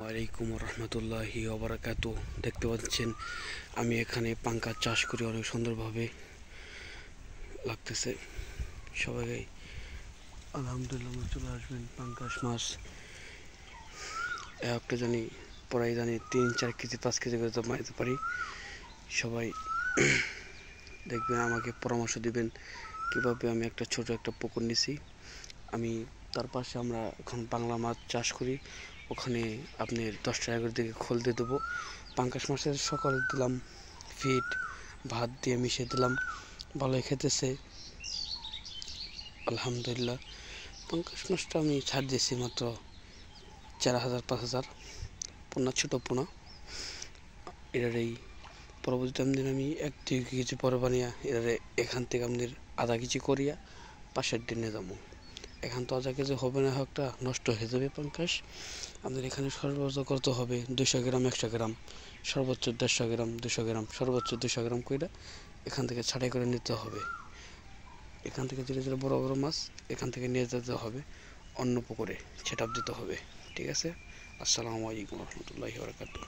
আলাইকুম রহমতুল্লাহি ওবারাকাতু। দেখতে পাচ্ছেন আমি এখানে পাঙ্কাশ চাষ করি, অনেক সুন্দরভাবে লাগতেছে। সবাই আলহামদুলিল্লাহ চলে আসবেন। পাঙ্কাশ মাছ একটা জানি পড়াই জানি 3-4 কেজি 5 কেজি করে মারতে পারি। সবাই দেখবেন, আমাকে পরামর্শ দিবেন কিভাবে আমি একটা ছোট একটা পুকুর নিছি। আমি তার পাশে আমরা এখন বাংলা মাছ চাষ করি, ওখানে আপনার 10 টাকা করে দিকে খোল দিয়ে দেবো। পাঙ্কাশ মাছের সকালে দিলাম ফিট ভাত দিয়ে মিশিয়ে দিলাম, ভালোই খেতেছে আলহামদুলিল্লাহ। পাঙ্কাশ মাছটা আমি ছাড় দিয়েছি মাত্র 4000-5000 পোনা, ছোটো পোনা। এটার এই পরবর্তীতে আমি 1-2 কেজি পরে বানিয়া এটারে এখান থেকে আপনার আধা কেজি করিয়া পাশের দিনে যাবো। এখান তো আধা কেজি হবে না, একটা নষ্ট হয়ে যাবে পাঙ্কাশ। আপনার এখানে সর্বোচ্চ করতে হবে 200 গ্রাম 100 গ্রাম, সর্বোচ্চ 150 গ্রাম 200 গ্রাম, সর্বোচ্চ 200 গ্রাম করে এখান থেকে ছাঁটাই করে নিতে হবে। এখান থেকে ধীরে ধীরে বড় বড় মাছ এখান থেকে নিয়ে যেতে হবে, অন্য পুকুরে সেট আপ দিতে হবে। ঠিক আছে। আসসালামু আলাইকুম রহমতুল্লাহি ওয়া বারাকাতুহু।